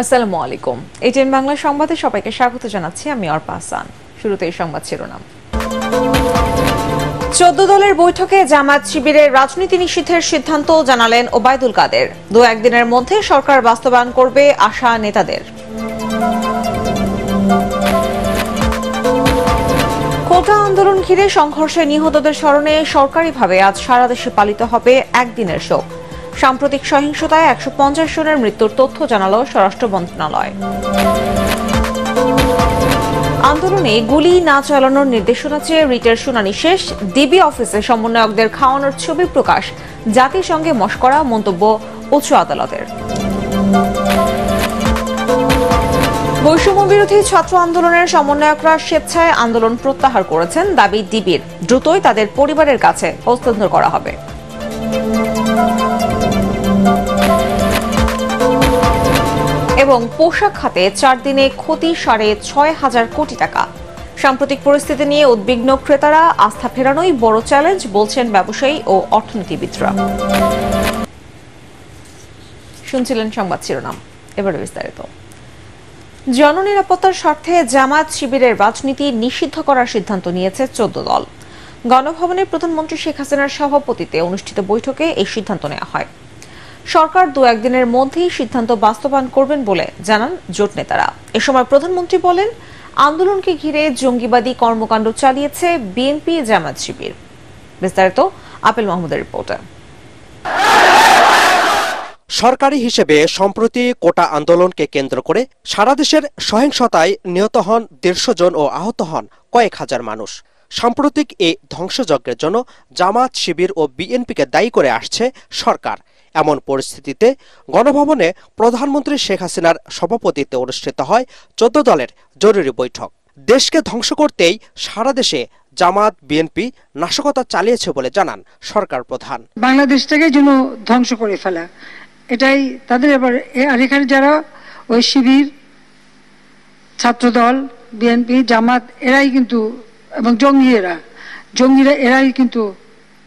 আসসালামু আলাইকুম। এটিএন বাংলা সংবাদে সবাইকে স্বাগত জানাচ্ছি। আমি অর্পা হাসান। শুরুতেই সংবাদ শিরোনাম। 14 দলের বৈঠকে জামায়াত শিবিরের রাজনীতি নিষিদ্ধের সিদ্ধান্ত জানালেন ওবায়দুল কাদের। 2-1 দিনের মধ্যে সরকার বাস্তবায়ন করবে আশা নেতাদের। কোটা আন্দোলন ঘিরে সংঘর্ষে নিহতদের স্মরণে সরকারিভাবে আজ সারা দেশে পালিত হবে একদিনের শোক। সাম্প্রতিক সহিংসতায় 150 জনের মৃত্যুর তথ্য জানালো স্বরাষ্ট্র মন্ত্রণালয়। আন্দোলনে গুলি না চালানোর নির্দেশনা চেয়ে রিটের শুনানি শেষ। ডিবি অফিসে সমন্বয়কদের খাওয়ানোর ছবি প্রকাশ। জাতিসংঘে মশকরা, মন্তব্য উচ্চ আদালতের। বৈষম্য বিরোধী ছাত্র আন্দোলনের সমন্বয়করা স্বেচ্ছায় আন্দোলন প্রত্যাহার করেছেন। দাবি ডিবির, দ্রুতই তাদের পরিবারের কাছে হস্তান্তর করা হবে। এবং পোশাক খাতে 4 দিনে ক্ষতি 6,500 কোটি টাকা। সাম্প্রতিক পরিস্থিতি নিয়ে উদ্বিগ্ন ক্রেতারা, আস্থা ফেরানোই বড় চ্যালেঞ্জ বলছেন ব্যবসায়ী ও অর্থনীতিবিদরা। শুনছিলেন সংবাদ শিরোনাম, এবারে বিস্তারিত। জননিরাপত্তার স্বার্থে জামায়াত শিবিরের রাজনীতি নিষিদ্ধ করার সিদ্ধান্ত নিয়েছে 14 দল। গণভবনে প্রধানমন্ত্রী শেখ হাসিনার সভাপতিত্বে অনুষ্ঠিত বৈঠকে এই সিদ্ধান্ত নেওয়া হয়। সরকার 2-1 দিনের মধ্যেই সিদ্ধান্ত বাস্তবায়ন করবেন বলে জানান জোট নেতারা। এ সময় প্রধানমন্ত্রী বলেন, আন্দোলনকে ঘিরে জঙ্গিবাদী কর্মকাণ্ড চালিয়েছে বিএনপি জামায়াত শিবির। বিস্তারিত আপেল মাহমুদের রিপোর্টে। সরকারি হিসেবে সম্প্রতি কোটা আন্দোলনকে কেন্দ্র করে সারা দেশের সহিংসতায় নিহত হন 150 জন ও আহত হন কয়েক হাজার মানুষ। সাম্প্রতিক এই ধ্বংসযজ্ঞের জন্য জামায়াত শিবির ও বিএনপিকে দায়ী করে আসছে সরকার। এমন পরিস্থিতিতে গণভবনে প্রধানমন্ত্রী শেখ হাসিনার সভাপতিত্বে অনুষ্ঠিত হয় 14 দলের জরুরি বৈঠক। দেশকে ধ্বংস করতেই সারা দেশে জামায়াত বিএনপি নাশকতা চালিয়েছে বলে জানান সরকার প্রধান। বাংলাদেশটাকে যেন ধ্বংস করে ফেলা, এটাই তাদের। এবার আর এখানে যারা ওই শিবির, ছাত্রদল, বিএনপি, জামাত এরাই কিন্তু, এবং জঙ্গিরা এরাই কিন্তু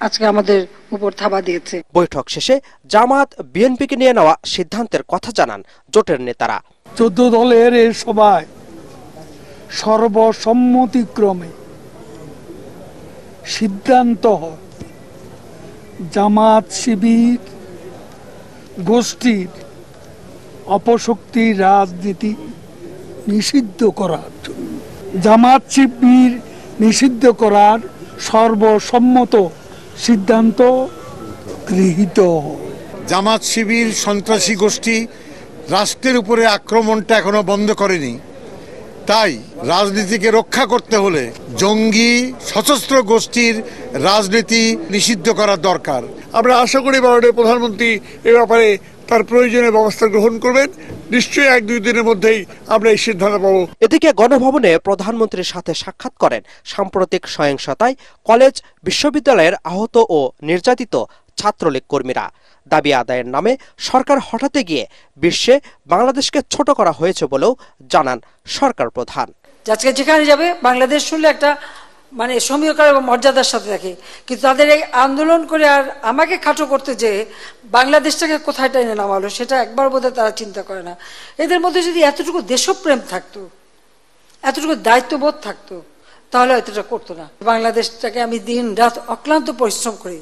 আজকে আমাদের উপর থাবা দিয়েছে। বৈঠক শেষে জামাত বিএনপিকে নিয়ে নেওয়া সিদ্ধান্তের কথা জানান জোটের নেতারা। 14 দলের এই সভায় সর্বসম্মতিক্রমে সিদ্ধান্ত হয় জামাত শিবির গোষ্ঠীর অপশক্তির রাজনীতি নিষিদ্ধ করার জন্য। জামাত শিবির নিষিদ্ধ করার সর্বসম্মত সিদ্ধান্ত গৃহীত। জামাত শিবির সন্ত্রাসী গোষ্ঠী রাষ্ট্রের উপরে আক্রমণটা এখনো বন্ধ করেনি। তাই রাজনীতিকে রক্ষা করতে হলে জঙ্গি সশস্ত্র গোষ্ঠীর রাজনীতি নিষিদ্ধ করার দরকার। আমরা আশা করি মাননীয় প্রধানমন্ত্রী এ ব্যাপারে তার প্রয়োজনীয় ব্যবস্থা গ্রহণ করবেন। নিশ্চয়ই 1-2 দিনের মধ্যেই আমরা এই সিদ্ধান্ত পাবো। এদিকে গণভবনে প্রধানমন্ত্রীর সাথে সাক্ষাৎ করেন সাম্প্রতিক সহিংসতায় কলেজ বিশ্ববিদ্যালয়ের আহত ও নির্যাতিত ছাত্রলীগ কর্মীরা। দাবি আদায়ের নামে সরকার হঠাতে গিয়ে বিশ্বে বাংলাদেশকে ছোট করা হয়েছে বলেও জানান সরকার প্রধান। আজকে যেখানে যাবে বাংলাদেশ শুনলে একটা সমীকরণ এবং মর্যাদার সাথে থাকে, কিন্তু তাদের এই আন্দোলন করে আর আমাকে খাটো করতে যে বাংলাদেশটাকে কোথায় টেনে নামালো সেটা একবার বোধহয় তারা চিন্তা করে না। এদের মধ্যে যদি এতটুকু দেশপ্রেম থাকতো, এতটুকু দায়িত্ববোধ থাকতো, তাহলে এতটা করতো না। বাংলাদেশটাকে আমি দিন রাত অক্লান্ত পরিশ্রম করি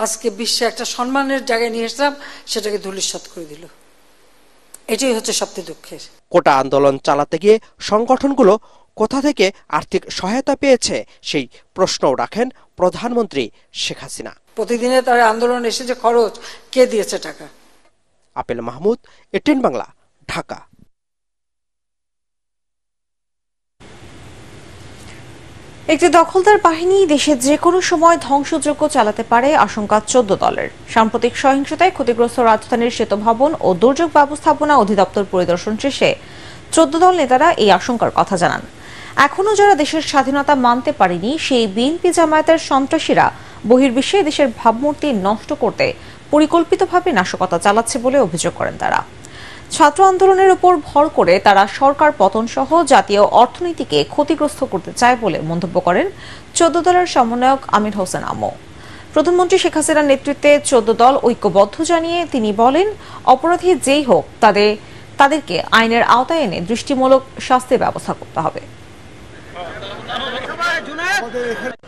আজকে বিশ্বে একটা সম্মানের জায়গায় নিয়ে এসলাম, সেটাকে ধূলিসাৎ করে দিল। এটাই হচ্ছে সবচেয়ে দুঃখের। কোটা আন্দোলন চালাতে গিয়ে সংগঠনগুলো কোথা থেকে আর্থিক সহায়তা পেয়েছে সেই প্রশ্নও রাখেন প্রধানমন্ত্রী শেখ হাসিনা। প্রতিদিনে তার আন্দোলন এসে যে খরচ, কে দিয়েছে টাকা? Apple Mahmud, ATN Bangla, Dhaka. একটি দখলদার বাহিনী দেশে যে কোনো সময় ধ্বংসযজ্ঞ চালাতে পারে আশঙ্কা 14 দলের। সাম্প্রতিক সহিংসতায় ক্ষতিগ্রস্ত রাজধানীর শ্বেত ভবন ও দুর্যোগ ব্যবস্থাপনা অধিদপ্তর পরিদর্শন শেষে 14 দল নেতারা এই আশঙ্কার কথা জানান। এখনো যারা দেশের স্বাধীনতা মানতে পারেনি সেই বিএনপি জামায়াতের সন্ত্রাসীরা বহির্বিশ্বে দেশের ভাবমূর্তি নষ্ট করতে পরিকল্পিতভাবে নাশকতা চালাচ্ছে বলে অভিযোগ করেন তারা। ছাত্র আন্দোলনের উপর ভর করে তারা সরকার পতন সহ জাতীয় অর্থনীতিকে ক্ষতিগ্রস্ত করতে চায় বলে মন্তব্য করেন 14 দলের সমন্বয়ক আমির হোসেন আমো। প্রধানমন্ত্রী শেখ হাসিনার নেতৃত্বে 14 দল ঐক্যবদ্ধ জানিয়ে তিনি বলেন, অপরাধী যেই হোক তাদের তাদেরকে আইনের আওতায় এনে দৃষ্টিমূলক শাস্তির ব্যবস্থা করতে হবে।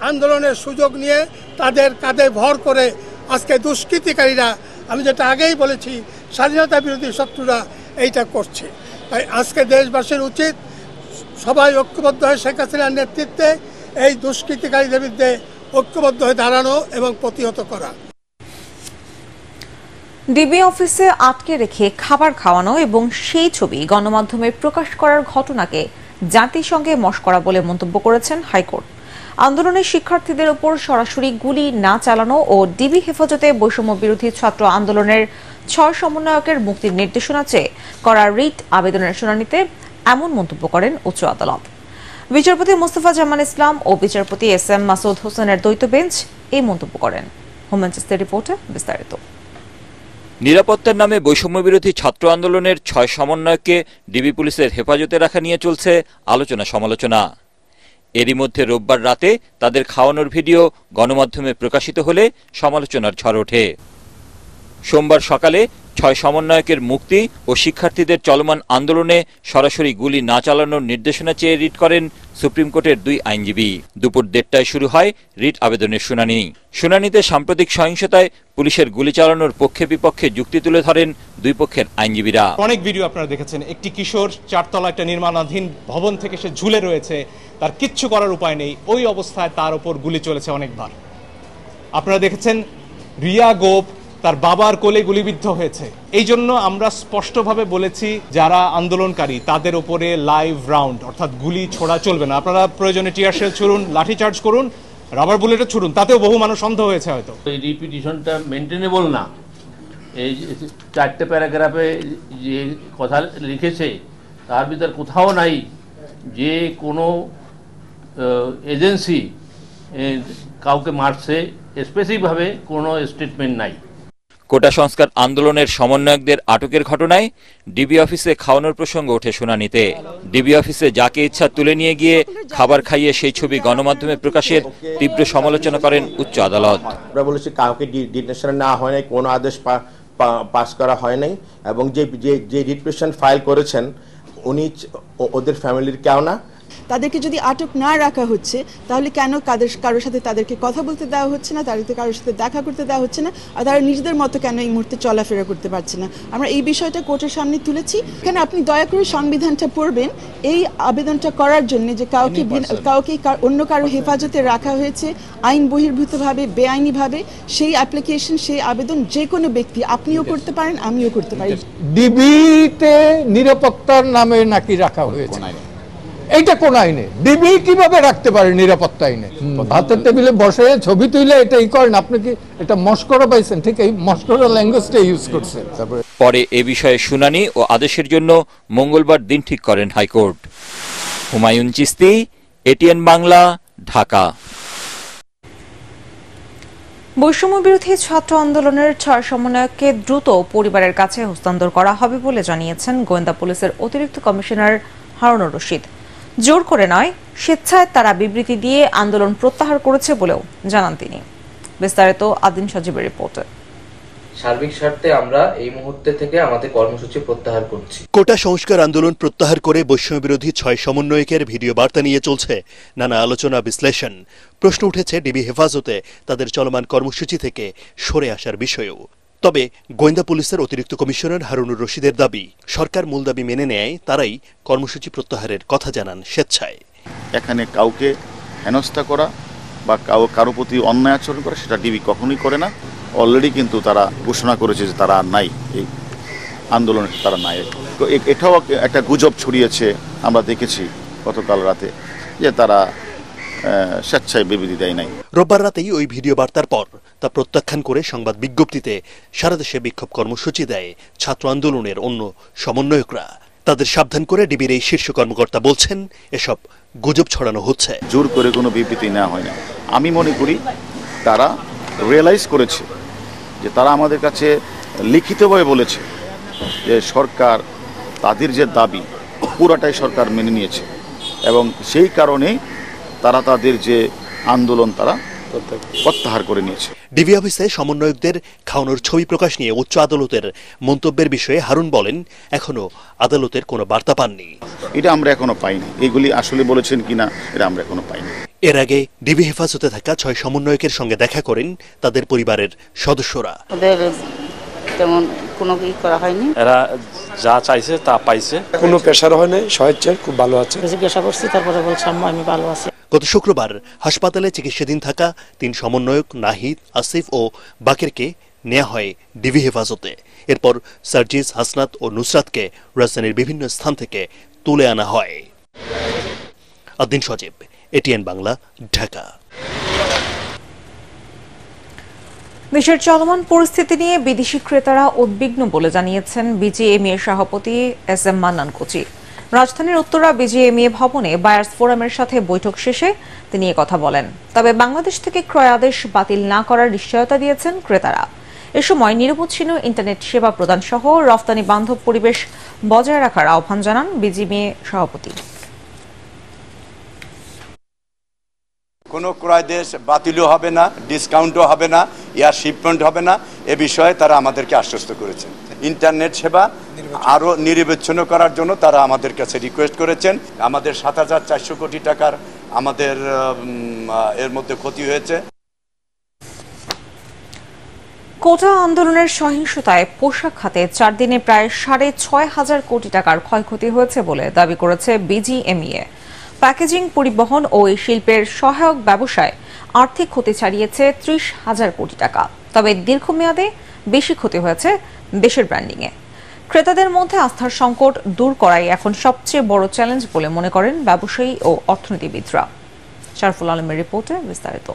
আন্দোলনের সুযোগ নিয়ে তাদের কাঁধে ভর করে আজকে দুষ্কৃতিকারীরা, আমি যেটা আগেই বলেছি, স্বাধীনতা বিরোধী শত্রুরা এইটা করছে। তাই আজকে দেশবাসীর উচিত সবাই ঐক্যবদ্ধ হয়ে শেখ হাসিনার নেতৃত্বে এই দুষ্কৃতিকারীদের বিরুদ্ধে ঐক্যবদ্ধ হয়ে দাঁড়ানো এবং প্রতিহত করা। ডিবি অফিসে আটকে রেখে খাবার খাওয়ানো এবং সেই ছবি গণমাধ্যমে প্রকাশ করার ঘটনাকে জাতিসংঘে মশকরা বলে মন্তব্য করেছেন হাইকোর্ট। আন্দোলনের শিক্ষার্থীদের উপর সরাসরি গুলি না চালানো ও ডিবি হেফাজতে বৈষম্য বিরোধী ছাত্র আন্দোলনের 6 সমন্বয়কের মুক্তির নির্দেশনা চেয়ে করা রিট আবেদনের শুনানিতে এমন মন্তব্য করেন উচ্চ আদালত। বিচারপতি মোস্তফা জামান ইসলাম ও বিচারপতি SM মাসুদ হোসেনের দ্বৈত বেঞ্চ এই মন্তব্য করেন। হোমেন চিস্তির রিপোর্টে বিস্তারিত। নিরাপত্তার নামে বৈষম্য বিরোধী ছাত্র আন্দোলনের 6 সমন্বয়ককে ডিবি পুলিশের হেফাজতে রাখা নিয়ে চলছে আলোচনা সমালোচনা। এরই মধ্যে রোববার রাতে তাদের খাওয়ানোর ভিডিও গণমাধ্যমে প্রকাশিত হলে সমালোচনার ঝড় ওঠে। সোমবার সকালে 6 সমন্বয়কের মুক্তি ও শিক্ষার্থীদের চলমান আন্দোলনে সরাসরি গুলি না চালানোর নির্দেশনা চেয়ে রিট করেন সুপ্রিম কোর্টের 2 আইনজীবী। দুপুর 1:30টায় শুরু হয় রিট আবেদনের শুনানি। শুনানিতে সাম্প্রতিক সহিংসতায় পুলিশের গুলি চালানোর পক্ষে বিপক্ষে যুক্তি তুলে ধরেন দুই পক্ষের আইনজীবীরা। অনেক ভিডিও আপনারা দেখেছেন, একটি কিশোর 4তলা একটা নির্মাণাধীন ভবন থেকে সে ঝুলে রয়েছে, তার কিচ্ছু করার উপায় নেই, ওই অবস্থায় তার উপর গুলি চলেছে অনেকবার। আপনারা দেখেছেন রিয়া গোপ তার বাবার কোলে গুলিবিদ্ধ হয়েছে। এই জন্য আমরা স্পষ্টভাবে বলেছি যারা আন্দোলনকারী তাদের উপরে লাইভ রাউন্ড অর্থাৎ গুলি ছোড়া চলবে না। আপনারা প্রয়োজনে টিয়ার শেল ছুড়ুন, লাঠি চার্জ করুন, রাবার বুলেটও ছুড়ুন, তাতেও বহু মানুষ অন্ধ হয়েছে হয়তো। এই রিপিটিশনটা মেনটেনেবল না। এই 4টে প্যারাগ্রাফে যে কথা লিখেছে তার ভিতর কোথাও নাই যে কোনো এজেন্সি কাউকে মারছে, স্পেসিফিকভাবে কোনো স্টেটমেন্ট নাই। কোটা সংস্কার আন্দোলনের সমন্বয়কদের আটকের ঘটনায় ডিবি অফিসে খাওয়ানোর প্রসঙ্গ ওঠে শুনানিতে। ডিবি অফিসে যাকে ইচ্ছা তুলে নিয়ে গিয়ে খাবার খাইয়ে সেই ছবি গণমাধ্যমে প্রকাশের তীব্র সমালোচনা করেন উচ্চ আদালত। আমরা বলেছি কাউকে ডিটেনশনে নেওয়া হয় নাই, কোনো আদেশ পাস করা হয় নাই, এবং যে রিট পিটিশন ফাইল করেছেন উনি ওদের ফ্যামিলির কেউ না। তাদেরকে যদি আটক না রাখা হচ্ছে তাহলে কেন কারোর সাথে তাদেরকে কথা বলতে দেওয়া হচ্ছে না, তাদেরকে কারোর সাথে দেখা করতে দেওয়া হচ্ছে না, আর তারা নিজেদের মতো কেন এই মুহূর্তে চলাফেরা করতে পারছে না? আমরা এই বিষয়টা কোর্টের সামনে তুলেছি। এখানে আপনি দয়া করে সংবিধানটা পড়বেন এই আবেদনটা করার জন্য যে কাউকে অন্য কারো হেফাজতে রাখা হয়েছে আইন বহির্ভূতভাবে, বেআইনিভাবে, সেই অ্যাপ্লিকেশন, সেই আবেদন যে কোনো ব্যক্তি, আপনিও করতে পারেন, আমিও করতে পারি। ডিবিতে নিরাপত্তার নামে নাকি রাখা হয়েছে, এইটা কোন আইনে? ডিবি কিভাবে রাখতে পারে নিরাপত্তা আইনে? ভাতের টেবিলে বসে ছবি তুলে এটাই করেন, আপনি কি এটা মস্করা পাইছেন? ঠিক এই মস্করা ল্যাঙ্গুয়েজটা ইউজ করছে। পরে এ বিষয়ে শুনানি ও আদেশের জন্য মঙ্গলবার দিন ঠিক করেন হাইকোর্ট। হুমায়ুন চিস্তি, ATN বাংলা, ঢাকা। বৈষম্য বিরোধী ছাত্র আন্দোলনের 6 সমন্বয়ককে দ্রুত পরিবারের কাছে হস্তান্তর করা হবে বলে জানিয়েছেন গোয়েন্দা পুলিশের অতিরিক্ত কমিশনার হারুনুর রশিদ। জোর করে নয়, স্বেচ্ছায় তারা বিবৃতি দিয়ে আন্দোলন প্রত্যাহার করেছে বলেও জানান তিনি। বিস্তারিত আদিন সজীবের রিপোর্টে। সার্বিক স্বার্থে আমরা এই মুহূর্তে থেকে আমাদের কর্মসূচি প্রত্যাহার করছি। কোটা সংস্কার আন্দোলন প্রত্যাহার করে বৈষম্য বিরোধী 6 সমন্বয়কের ভিডিও বার্তা নিয়ে চলছে নানা আলোচনা বিশ্লেষণ। প্রশ্ন উঠেছে ডিবি হেফাজতে তাদের চলমান কর্মসূচি থেকে সরে আসার বিষয়েও। তবে গোয়েন্দা পুলিশের অতিরিক্ত কমিশনার হারুনুর রশিদের দাবি, সরকার মূল দাবি মেনে নেয় তারাই কর্মসূচি প্রত্যাহারের কথা জানান স্বেচ্ছায়। এখানে কাউকে হেনস্থা করা বা কারো প্রতি অন্যায় আচরণ করা সেটা ডিবি কখনোই করে না। অলরেডি কিন্তু তারা ঘোষণা করেছে যে তারা নাই, এই আন্দোলনে তারা নাই। এটাও একটা গুজব ছড়িয়েছে, আমরা দেখেছি গতকাল রাতে, যে তারা স্বেচ্ছায় বিবৃতি দেয় নাই। রোববার রাতেই ওই ভিডিও বার্তার পর তা প্রত্যাখ্যান করে সংবাদ বিজ্ঞপ্তিতে সারা দেশে বিক্ষোভ কর্মসূচি দেয় ছাত্র আন্দোলনের অন্য সমন্বয়করা। তাদের সাবধান করে ডিবির এই শীর্ষ কর্মকর্তা বলছেন এসব গুজব ছড়ানো হচ্ছে। জোর করে কোনো বিবৃতি নেওয়া হয় না। আমি মনে করি তারা রিয়েলাইজ করেছে যে তারা আমাদের কাছে লিখিতভাবে বলেছে যে সরকার তাদের যে দাবি পুরাটাই সরকার মেনে নিয়েছে, এবং সেই কারণেই তারা তাদের যে আন্দোলন তারা প্রত্যাহার করে নিয়েছে। ডিবি অফিসে সমন্বয়কদের খাওয়ানোর ছবি প্রকাশ নিয়ে উচ্চ আদালতের মন্তব্যের বিষয়ে হারুন বলেন, এখনো আদালতের কোনো বার্তা পাননি। এটা আমরা এখনো পাইনি, এগুলি আসলে বলেছেন কিনা এটা আমরা এখনো পাইনি। এর আগে ডিবি হেফাজতে থাকা 6 সমন্বয়কের সঙ্গে দেখা করেন তাদের পরিবারের সদস্যরা। তেমন কোনো কি করা হয়নি, এরা যা চাইছে তা পাইছে, কোনো প্রেশার হয় নাই, স্বেচ্ছায় খুব ভালো আছে। জিজ্ঞাসা করছি, তারপরে বলছে আমি ভালো আছি। গত শুক্রবার হাসপাতালে চিকিৎসাধীন থাকা 3 সমন্বয়ক নাহিদ, আসিফ ও বাকেরকে নেওয়া হয় ডিবি হেফাজতে। এরপর সার্জিস, হাসনাত ও নুসরাতকে রাজধানীর বিভিন্ন স্থান থেকে তুলে আনা হয়। আদিন সজীব, এটিএন বাংলা, ঢাকা। দেশের চলমান পরিস্থিতি নিয়ে বিদেশি ক্রেতারা উদ্বিগ্ন বলে জানিয়েছেন বিজিএমইএ সভাপতি এস.এম. মান্নান কোচি। রাজধানীর উত্তরা বিজিএমইএ ভবনে বায়ার্স ফোরামের সাথে বৈঠক শেষে তিনি কথা বলেন। তবে বাংলাদেশ থেকে ক্রয় আদেশ বাতিল না করার নিশ্চয়তা দিয়েছেন ক্রেতারা। এ সময় নিরবচ্ছিন্ন ইন্টারনেট সেবা প্রদান সহ রফতানি বান্ধব পরিবেশ বজায় রাখার আহ্বান জানান বিজিএমইএ সভাপতি। কোনো ক্রয়দেশ বাতিলও হবে না, ডিসকাউন্টও হবে না, এয়ার শিপমেন্ট হবে না, এ বিষয়ে তারা আমাদেরকে আশ্বস্ত করেছেন। ইন্টারনেট সেবা আরও নিরবচ্ছিন্ন করার জন্য তারা আমাদের কাছে রিকোয়েস্ট করেছেন। আমাদের ৭,৪০০ কোটি টাকার আমাদের এর মধ্যে ক্ষতি হয়েছে। কোটা আন্দোলনের সহিংসতায় পোশাক খাতে 4 দিনে প্রায় 6,500 কোটি টাকার ক্ষয়ক্ষতি হয়েছে বলে দাবি করেছে বিজিএমইএ। প্যাকেজিং, পরিবহন ও এই শিল্পের সহায়ক ব্যবসায় আর্থিক ক্ষতি ছাড়িয়েছে 30,000 কোটি টাকা। তবে দীর্ঘমেয়াদে বেশি ক্ষতি হয়েছে দেশের ব্র্যান্ডিংয়ে। ক্রেতাদের মধ্যে আস্থার সংকট দূর করাই এখন সবচেয়ে বড় চ্যালেঞ্জ বলে মনে করেন ব্যবসায়ী ও অর্থনীতিবিদরা। শরফুল আলমের রিপোর্টে বিস্তারিত।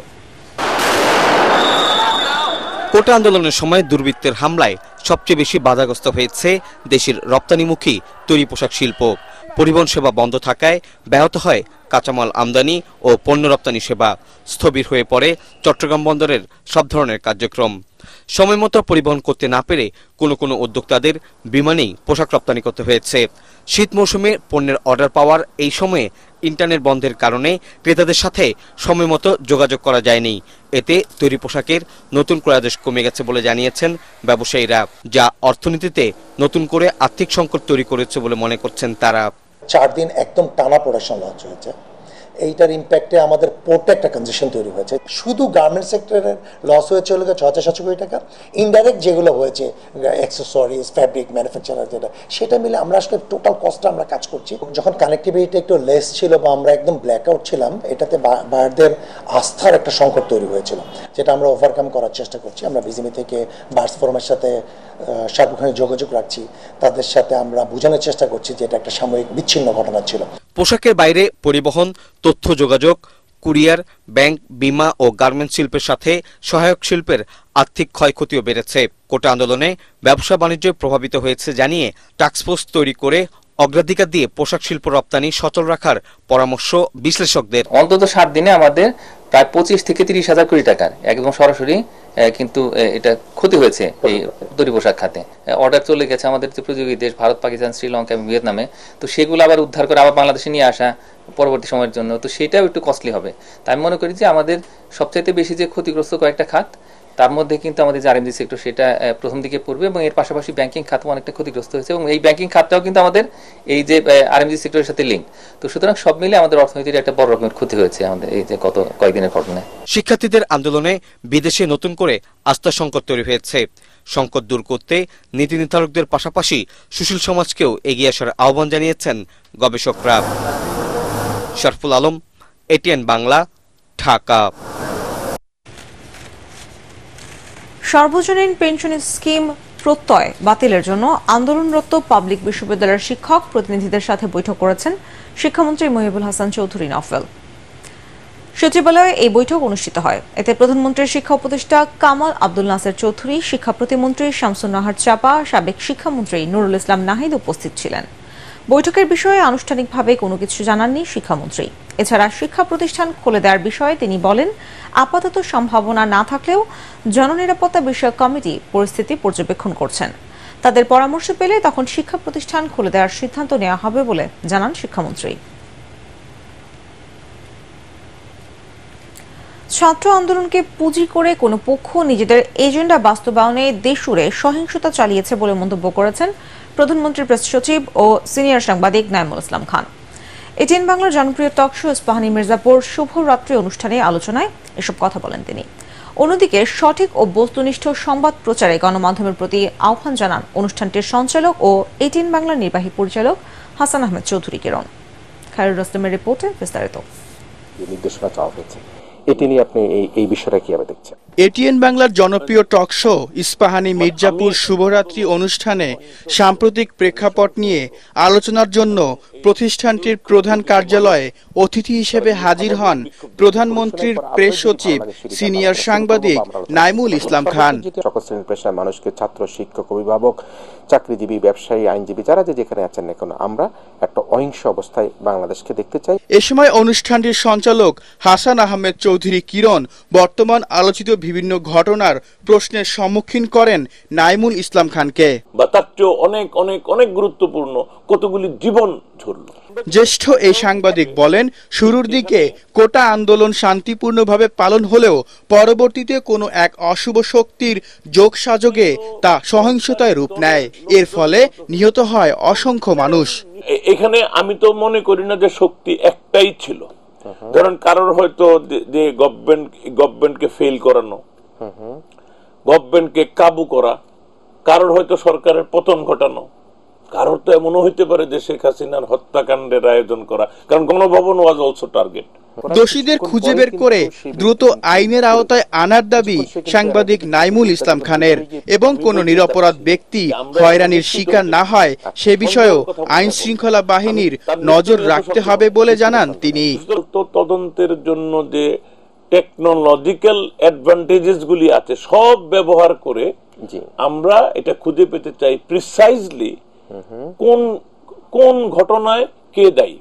কোটা আন্দোলনের সময় দুর্বৃত্তের হামলায় সবচেয়ে বেশি বাধাগ্রস্ত হয়েছে দেশের রপ্তানিমুখী তৈরি পোশাক শিল্প। পরিবহন সেবা বন্ধ থাকায় ব্যাহত হয় কাঁচামাল আমদানি ও পণ্য রপ্তানি সেবা। স্থবির হয়ে পড়ে চট্টগ্রাম বন্দরের সব ধরনের কার্যক্রম। সময়মতো পরিবহন করতে না পেরে কোনো উদ্যোক্তাদের বিমানেই পোশাক রপ্তানি করতে হয়েছে। শীত মৌসুমে পণ্যের অর্ডার পাওয়ার এই সময়ে ইন্টারনেট বন্ধের কারণে ক্রেতাদের সাথে সময়মতো যোগাযোগ করা যায়নি। এতে তৈরি পোশাকের নতুন ক্রয়াদেশ কমে গেছে বলে জানিয়েছেন ব্যবসায়ীরা, যা অর্থনীতিতে নতুন করে আর্থিক সংকট তৈরি করেছে বলে মনে করছেন তারা। 4 দিন একদম টানা প্রোডাকশন লঞ্চ হয়েছে। এইটার ইম্প্যাক্টে আমাদের পোর্টে একটা কনজেশন তৈরি হয়েছে। শুধু গার্মেন্ট সেক্টরের লস হয়েছে হলো 6,700 কোটি টাকা। ইনডাইরেক্ট যেগুলো হয়েছে অ্যাক্সেসরিজ, ফ্যাব্রিক, ম্যানুফ্যাকচারার, যেটা সেটা মিলে আমরা আসলে টোটাল কস্টটা আমরা কাজ করছি। যখন কানেক্টিভিটি একটু লেস ছিল বা আমরা একদম ব্ল্যাক আউট ছিলাম, এটাতে বায়ারদের আস্থার একটা সংকট তৈরি হয়েছিল, যেটা আমরা ওভারকাম করার চেষ্টা করছি। আমরা বিজিএমইএ থেকে বায়ার্স ফোরামের সাথে সার্বক্ষণিক যোগাযোগ রাখছি, তাদের সাথে আমরা বোঝানোর চেষ্টা করছি যে এটা একটা সাময়িক বিচ্ছিন্ন ঘটনা ছিল। পোশাকের বাইরে পরিবহন, তথ্য যোগাযোগ, কুরিয়ার, ব্যাংক, বীমা ও গার্মেন্টস শিল্পের সাথে সহায়ক শিল্পের আর্থিক ক্ষয়ক্ষতিও বেড়েছে। কোটা আন্দোলনে ব্যবসা বাণিজ্য প্রভাবিত হয়েছে জানিয়ে টাস্কফোর্স তৈরি করে অগ্রাধিকার দিয়ে পোশাক শিল্প রপ্তানি সচল রাখার পরামর্শ বিশ্লেষকদের। অন্তত 7 দিনে আমাদের প্রায় 25 থেকে 30,000 কোটি টাকার একদম সরাসরি কিন্তু এটা ক্ষতি হয়েছে এই তৈরি পোশাক খাতে। অর্ডার চলে গেছে আমাদের যে প্রতিযোগী দেশ ভারত, পাকিস্তান, শ্রীলঙ্কা এবং ভিয়েতনামে। তো সেগুলো আবার উদ্ধার করে আবার বাংলাদেশে নিয়ে আসা পরবর্তী সময়ের জন্য, তো সেটাও একটু কস্টলি হবে। তাই আমি মনে করি যে আমাদের সবচাইতে বেশি যে ক্ষতিগ্রস্ত কয়েকটা খাত, তার মধ্যে কিন্তু আমাদের যে আরএমজি সেক্টর সেটা প্রথম দিকে পড়বে, এবং এর পাশাপাশি ব্যাংকিং খাতও অনেকটা ক্ষতিগ্রস্ত হয়েছে, এবং এই ব্যাংকিং খাতটাও কিন্তু আমাদের এই যে আরএমজি সেক্টরের সাথে লিঙ্ক। তো সুতরাং সব মিলে আমাদের অর্থনীতির একটা বড় রকমের ক্ষতি হয়েছে আমাদের এই যে গত কয়েকদিনের ঘটনায়। শিক্ষার্থীদের আন্দোলনে বিদেশে নতুন করে আস্থা সংকট তৈরি হয়েছে। সংকট দূর করতে নীতি নির্ধারকদের পাশাপাশি সুশীল সমাজকেও এগিয়ে আসার আহ্বান জানিয়েছেন গবেষকরা। শরফুল আলম, এটিএন বাংলা, ঢাকা। সর্বজনীন পেনশন স্কিম প্রত্যয় বাতিলের জন্য আন্দোলনরত পাবলিক বিশ্ববিদ্যালয়ের শিক্ষক প্রতিনিধিদের সাথে বৈঠক করেছেন শিক্ষামন্ত্রী মহিবুল হাসান চৌধুরী নফেল। সচিবালয়ে এই বৈঠক অনুষ্ঠিত হয়। এতে প্রধানমন্ত্রীর শিক্ষা উপদেষ্টা কামাল আব্দুল নাসের চৌধুরী, শিক্ষা প্রতিমন্ত্রী শামসুন নাহার চাপা, সাবেক শিক্ষামন্ত্রী নুরুল ইসলাম নাহিদ উপস্থিত ছিলেন। বৈঠকের বিষয়ে আনুষ্ঠানিকভাবে কোনো কিছু জানাননি শিক্ষামন্ত্রী। এছাড়া শিক্ষা প্রতিষ্ঠান খুলে দেওয়ার বিষয়ে তিনি বলেন, আপাতত সম্ভাবনা না থাকলেও জননিরাপত্তা বিষয়ক কমিটি পরিস্থিতি পর্যবেক্ষণ করছেন। তাদের পরামর্শ পেলে তখন শিক্ষা প্রতিষ্ঠান খুলে দেওয়ার সিদ্ধান্ত নেওয়া হবে বলে জানান শিক্ষামন্ত্রী। ছাত্র আন্দোলনকে পুঁজি করে কোনো পক্ষ নিজেদের এজেন্ডা বাস্তবায়নে দেশজুড়ে সহিংসতা চালিয়েছে বলে মন্তব্য করেছেন প্রধানমন্ত্রীর প্রেস সচিব ও সিনিয়র সাংবাদিক নাইমুল ইসলাম খান। এটিএন বাংলার জনপ্রিয় টক শো ইস্পাহানি মির্জাপুর শুভরাত্রি অনুষ্ঠানে আলোচনায় এসব কথা বলেন তিনি। অন্যদিকে সঠিক ও বস্তুনিষ্ঠ সংবাদ প্রচারে গণমাধ্যমের প্রতি আহ্বান জানান অনুষ্ঠানটির সঞ্চালক ও এটিএন বাংলার নির্বাহী পরিচালক হাসান আহমেদ চৌধুরী কিরণ। খায়রুল রোস্তমের রিপোর্টে বিস্তারিত। নির্দেশনা চাওয়া হয়েছে, এটি নিয়ে আপনি এই বিষয়টা কিভাবে দেখছেন? এটিএন বাংলার জনপ্রিয় টক শো ইস্পাহানি মির্জাপুর শুভরাত্রি অনুষ্ঠানে সাম্প্রতিক প্রেক্ষাপট নিয়ে আলোচনার জন্য প্রতিষ্ঠানটির প্রধান কার্যালয়ে অতিথি হিসেবে হাজির হন প্রধানমন্ত্রীর প্রেস সচিব সিনিয়র সাংবাদিক নাইমুল ইসলাম খান। সকল শ্রেণীর পেশার মানুষকে, ছাত্র, শিক্ষক, অভিভাবক, চাকরিজীবী, ব্যবসায়ী, আইনজীবী, যারা যেখানে আছেন না কেন, আমরা একটা অহিংস অবস্থায় বাংলাদেশকে দেখতে চাই। এ সময় অনুষ্ঠানটির সঞ্চালক হাসান আহমেদ চৌধুরী কিরণ বর্তমান আলোচিত বিভিন্ন ঘটনার প্রশ্নের সম্মুখীন করেন নাইমুল ইসলাম খানকে। বা তার চেয়েও অনেক অনেক অনেক গুরুত্বপূর্ণ কতগুলি জীবন ঝরল। জ্যেষ্ঠ এই সাংবাদিক বলেন, শুরুর দিকে কোটা আন্দোলন শান্তিপূর্ণভাবে পালন হলেও পরবর্তীতে কোনো এক অশুভ শক্তির যোগসাযোগে তা সহিংসতায় রূপ নেয়। এর ফলে নিহত হয় অসংখ্য মানুষ। এখানে আমি তো মনে করি না যে শক্তি একটাই ছিল। ধরেন কারোর হয়তো যে গভর্নমেন্টকে ফেল করানো, গভর্নমেন্টকে কাবু করা, কারোর হয়তো সরকারের পতন ঘটানো, কারোর তো এমনও হইতে পারে যে শেখ হাসিনার হত্যাকাণ্ডের আয়োজন করা, কারণ গণভবন ওয়াজ অলসো টার্গেট। দোষীদের খুঁজে বের করে দ্রুত আইনের আওতায় আনার দাবি সাংবাদিক নাইমুল ইসলাম খানের, এবং কোন নিরপরাধ ব্যক্তি হয়রানির শিকার না হয় সে বিষয়েও আইন শৃঙ্খলা বাহিনীর নজর রাখতে হবে বলে জানান তিনি। তদন্তের জন্য যে টেকনোলজিক্যাল অ্যাডভান্টেজেস গুলি আছে সব ব্যবহার করে আমরা এটা খুঁজে পেতে চাই প্রিসাইজলি কোন ঘটনায় কে দায়ী।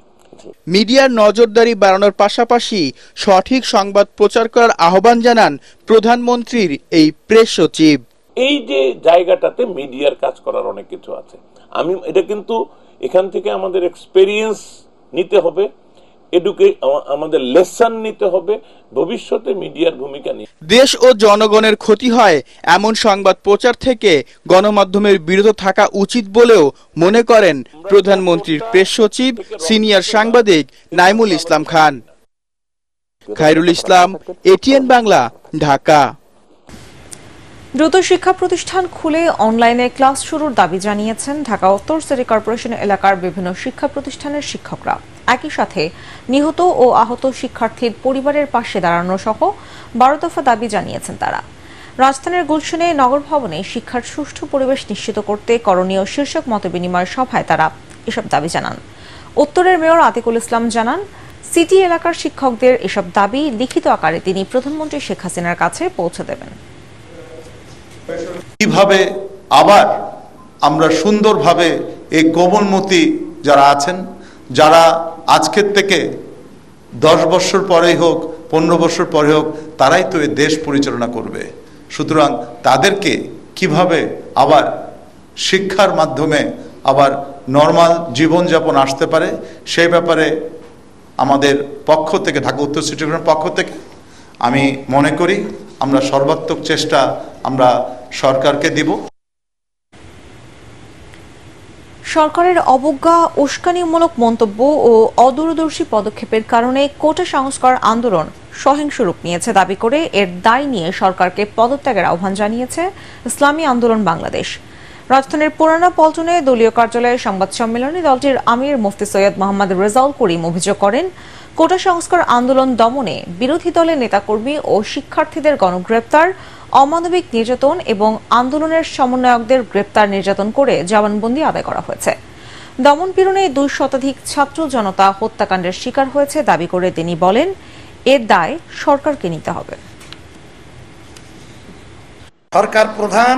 মিডিয়ার নজরদারি বাড়ানোর পাশাপাশি সঠিক সংবাদ প্রচার করার আহ্বান জানান প্রধানমন্ত্রীর এই প্রেস সচিব। এই যে জায়গাটাতে মিডিয়ার কাজ করার অনেক কিছু আছে, আমি এটা কিন্তু এখান থেকে আমাদের এক্সপেরিয়েন্স নিতে হবে, আমাদের লেসন নিতে হবে, ভবিষ্যতে মিডিয়ার ভূমিকা নিয়ে। দেশ ও জনগণের ক্ষতি হয় এমন সংবাদ প্রচার থেকে গণমাধ্যমের বিরত থাকা উচিত বলেও মনে করেন প্রধানমন্ত্রীর প্রেস সচিব সিনিয়র সাংবাদিক নাইমুল ইসলাম খান। খায়রুল ইসলাম, এটিএন বাংলা, ঢাকা। দ্রুত শিক্ষা প্রতিষ্ঠান খুলে অনলাইনে ক্লাস শুরুর দাবি জানিয়েছেন ঢাকা উত্তর সিটি কর্পোরেশন এলাকার বিভিন্ন শিক্ষা প্রতিষ্ঠানের শিক্ষকরা। একই সাথে নিহত ও আহত শিক্ষার্থীর পরিবারের পাশে দাঁড়ানো সহ 12 দফা দাবি জানিয়েছেন তারা। রাজধানীর গুলশানে নগর ভবনে শিক্ষার সুষ্ঠু পরিবেশ নিশ্চিত করতে করণীয় শীর্ষক মতবিনিময় সভায় তারা এসব দাবি জানান। উত্তরের মেয়র আতিকুল ইসলাম জানান, সিটি এলাকার শিক্ষকদের এসব দাবি লিখিত আকারে তিনি প্রধানমন্ত্রী শেখ হাসিনার কাছে পৌঁছে দেবেন। কিভাবে আবার আমরা সুন্দরভাবে এই কোমলমতি যারা আছেন, যারা আজকের থেকে 10 বছর পরেই হোক, 15 বছর পরে হোক, তারাই তো এই দেশ পরিচালনা করবে। সুতরাং তাদেরকে কিভাবে আবার শিক্ষার মাধ্যমে আবার নর্মাল জীবনযাপন আসতে পারে, সেই ব্যাপারে আমাদের পক্ষ থেকে, ঢাকা উত্তর সিটি কর্পোরেশনের পক্ষ থেকে আমি মনে করি আমরা সর্বাত্মক চেষ্টা আমরা সরকারকে দিব। সরকারের অবজ্ঞা, উস্কানিমূলক মন্তব্য ও অদূরদর্শী পদক্ষেপের কারণে কোটা সংস্কার আন্দোলন সহিংস রূপ নিয়েছে দাবি করে এর দায় নিয়ে সরকারকে পদত্যাগের আহ্বান জানিয়েছে ইসলামী আন্দোলন বাংলাদেশ। রাজধানীর পুরানা পল্টনে দলীয় কার্যালয়ে সংবাদ সম্মেলনে দলটির আমির মুফতি সৈয়দ মোহাম্মদ রেজাউল করিম অভিযোগ করেন, কোটা সংস্কার আন্দোলন দমনে বিরোধী দলের নেতাকর্মী ও শিক্ষার্থীদের গণগ্রেপ্তার, অমানবিক নির্যাতন এবং আন্দোলনের সমন্বয়কদের গ্রেপ্তার নির্যাতন করে জবানবন্দি আদায় করা হয়েছে। দমনপীড়নে 2 শতাধিক ছাত্র জনতা হত্যাকাণ্ডের শিকার হয়েছে দাবি করে তিনি বলেন, এর দায় সরকারকে নিতে হবে। সরকার প্রধান,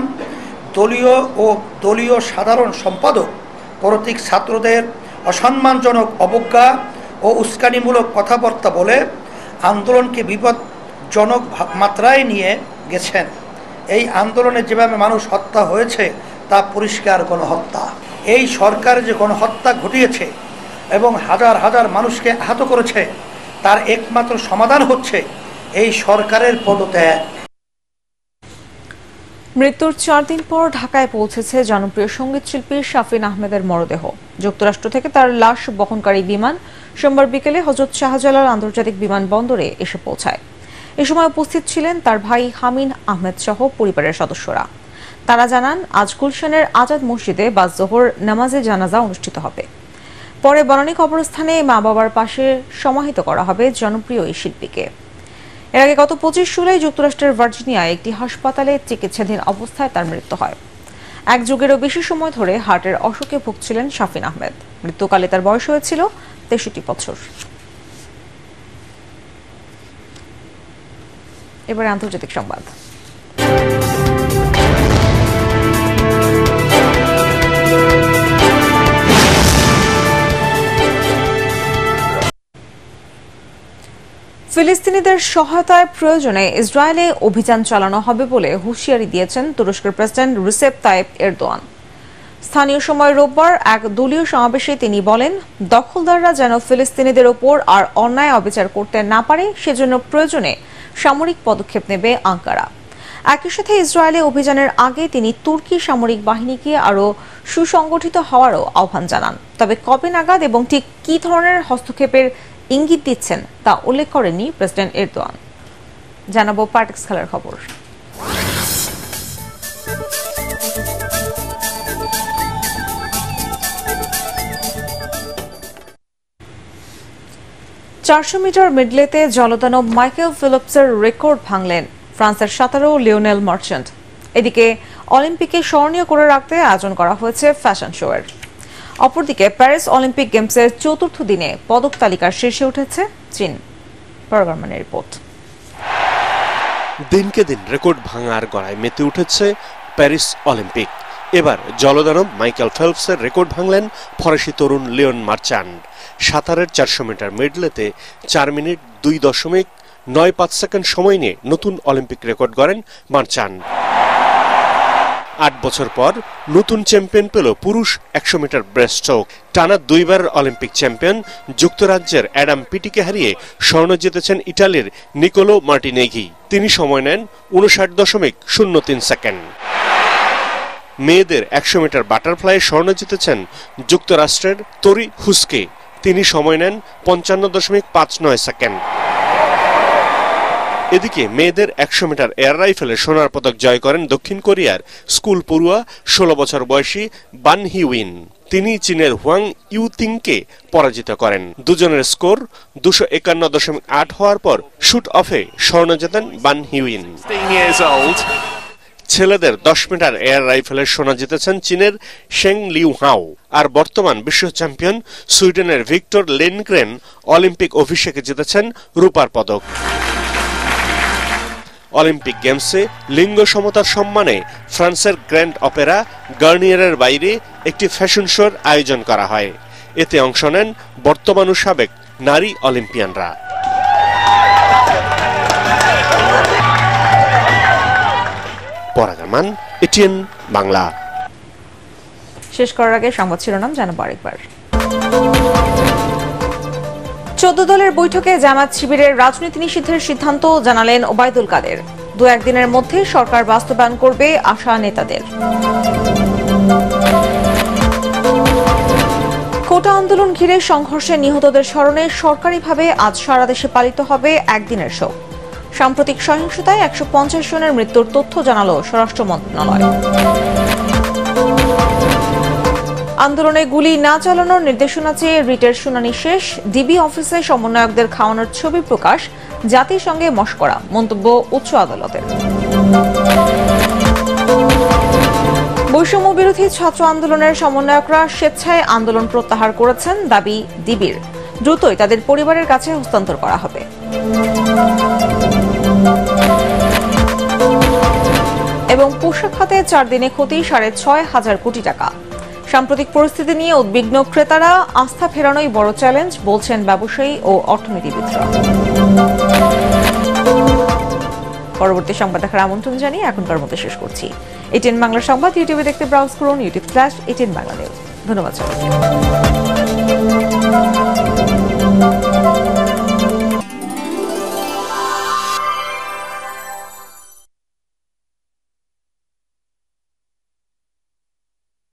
দলীয় সাধারণ সম্পাদক কর্তৃক ছাত্রদের অসম্মানজনক অবজ্ঞা ও উস্কানিমূলক কথাবার্তা বলে আন্দোলনকে বিপজ্জনক মাত্রায় নিয়ে গেছেন। এই আন্দোলনে যেভাবে মানুষ হত্যা হয়েছে তা পরিষ্কার গণহত্যা। এই সরকার যে গণহত্যা ঘটিয়েছে এবং হাজার হাজার মানুষকে আহত করেছে, তার একমাত্র সমাধান হচ্ছে এই সরকারের পদত্যাগ। মৃত্যুর 4 দিন পর ঢাকায় পৌঁছেছে জনপ্রিয় সঙ্গীত শিল্পী শাফিন আহমেদের মরদেহ। যুক্তরাষ্ট্র থেকে তার লাশ বহনকারী বিমান সোমবার বিকেলে হযরত শাহজালাল আন্তর্জাতিক বিমানবন্দরে এসে পৌঁছায়। এ সময় উপস্থিত ছিলেন তার ভাই হামিন আহমেদ সহ পরিবারের সদস্যরা। তারা জানান, আজ গুলশানের আজাদ মসজিদে বাদ জোহর নামাজে জানাজা অনুষ্ঠিত হবে। পরে বনানী কবরস্থানে মা বাবার পাশে সমাহিত করা হবে জনপ্রিয় এই শিল্পীকে। এর আগে গত 25 জুলাই যুক্তরাষ্ট্রের ভার্জিনিয়ায় একটি হাসপাতালে চিকিৎসাধীন অবস্থায় তার মৃত্যু হয়। এক যুগেরও বেশি সময় ধরে হার্টের অসুখে ভুগছিলেন শাফিন আহমেদ। মৃত্যুকালে তার বয়স হয়েছিল 63 বছর। এবারে আন্তর্জাতিক সংবাদ। ফিলিস্তিনিদের সহায়তায় প্রয়োজনে ইসরায়েলে অভিযান চালানো হবে বলে হুঁশিয়ারি দিয়েছেন তুরস্কের প্রেসিডেন্ট রিসেপ তাইপ এরদোয়ান। স্থানীয় সময় রোববার এক দলীয় সমাবেশে তিনি বলেন, দখলদাররা যেন ফিলিস্তিনিদের ওপর আর অন্যায় অবিচার করতে না পারে সেজন্য প্রয়োজনে সামরিক পদক্ষেপ নেবে আঙ্কারা। একই সাথে ইসরায়েলে অভিযানের আগে তিনি তুর্কি সামরিক বাহিনীকে আরও সুসংগঠিত হওয়ারও আহ্বান জানান। তবে কবে নাগাদ এবং ঠিক কী ধরনের হস্তক্ষেপের ইঙ্গিত দিচ্ছেন তা উল্লেখ করেননি প্রেসিডেন্ট এরদোয়ান। জানাবো পার্টিক্স খেলার খবর। চারশো মিটার মিডলেতে জলদানব মাইকেল ফিলিপসের রেকর্ড ভাঙলেন ফ্রান্সের 17 লিওনেল মার্চেন্ট। এদিকে অলিম্পিকে স্মরণীয় করে রাখতে আয়োজন করা হয়েছে ফ্যাশন শো এর। অপরদিকে প্যারিস অলিম্পিক গেমসের চতুর্থ দিনে পদক তালিকার শীর্ষে উঠেছে চীন। পরগরমানের রিপোর্ট। দিনকে দিন রেকর্ড ভাঙার গড়ায় মেতে উঠেছে প্যারিস অলিম্পিক। এবার জলদানব মাইকেল ফেলপসের রেকর্ড ভাঙলেন ফরাসি তরুণ লিওন মার্চান্ট। সাঁতারের 400 মিটার মিডলেতে 4 মিনিট 2.95 সেকেন্ড সময় নিয়ে নতুন অলিম্পিক রেকর্ড গড়েন মার্চান্ট। 8 বছর পর নতুন চ্যাম্পিয়ন পেল পুরুষ 100 মিটার ব্রেস্টস্ট্রোক। টানা 2বার অলিম্পিক চ্যাম্পিয়ন যুক্তরাজ্যের অ্যাডাম পিটিকে হারিয়ে স্বর্ণ জিতেছেন ইটালির নিকোলো মার্টিনেগি। তিনি সময় নেন 59.03 সেকেন্ড। মেয়েদের 100 মিটার বাটারফ্লাই স্বর্ণ জিতেছেন যুক্তরাষ্ট্রের তরি হুসকে। তিনি সময় নেন 55.59 সেকেন্ড। এদিকে মেয়েদের 100 মিটার এয়ার রাইফেলে সোনার পদক জয় করেন দক্ষিণ কোরিয়ার স্কুল পড়ুয়া 16 বছর বয়সী বান হিউইন। তিনি চীনের হুয়াং ইউতিংকে পরাজিত করেন। দুজনের স্কোর 251.8 হওয়ার পর শুট অফে স্বর্ণ জেতেন বান হিউইন। ছেলেদের 10 মিটার এয়ার রাইফেলের সোনা জিতেছেন চীনের শেং লিউ হাও। আর বর্তমান বিশ্ব চ্যাম্পিয়ন সুইডেনের ভিক্টর লেনগ্রেন অলিম্পিক অভিষেকে জিতেছেন রূপার পদক। অলিম্পিক গেমসে লিঙ্গ সমতার সম্মানে ফ্রান্সের গ্র্যান্ড অপেরা গার্নিয়ারের বাইরে একটি ফ্যাশন শোর আয়োজন করা হয়। এতে অংশ নেন বর্তমান ও সাবেক নারী অলিম্পিয়ানরা। পরাগামান, এটিএন বাংলা। শেষ করার আগে সংবাদ শিরোনাম জানাবো আরেকবার। 14 দলের বৈঠকে জামায়াত শিবিরের রাজনীতি নিষিদ্ধের সিদ্ধান্ত জানালেন ওবায়দুল কাদের। 2-1 দিনের মধ্যে সরকার বাস্তবায়ন করবে আশা নেতাদের। কোটা আন্দোলন ঘিরে সংঘর্ষে নিহতদের স্মরণে সরকারিভাবে আজ সারা দেশে পালিত হবে একদিনের শোক। সাম্প্রতিক সহিংসতায় 150 জনের মৃত্যুর তথ্য জানালো স্বরাষ্ট্র মন্ত্রণালয়। আন্দোলনে গুলি না চালানোর নির্দেশনা চেয়ে রিটের শুনানি শেষ। ডিবি অফিসে সমন্বয়কদের খাওয়ানোর ছবি প্রকাশ, জাতিসংঘে মশকরা, মন্তব্য উচ্চ আদালতের। বৈষম্য বিরোধী ছাত্র আন্দোলনের সমন্বয়করা স্বেচ্ছায় আন্দোলন প্রত্যাহার করেছেন, দাবি ডিবির। দ্রুতই তাদের পরিবারের কাছে হস্তান্তর করা হবে। এবং পোশাক খাতে 4 দিনে ক্ষতি 6.5 কোটি টাকা। সাম্প্রতিক পরিস্থিতি নিয়ে উদ্বিগ্ন ক্রেতারা, আস্থা ফেরানোই বড় চ্যালেঞ্জ বলছেন ব্যবসায়ী ও অর্থনীতিবিদরা। পরবর্তী সংবাদ দেখার আমন্ত্রণ জানিয়ে এখনকার মতো শেষ করছি। এটিএন বাংলা সংবাদ ইউটিউবে দেখতে ব্রাউজ করুন youtube/এটিএন বাংলা নিউজ। ধন্যবাদ সবাইকে।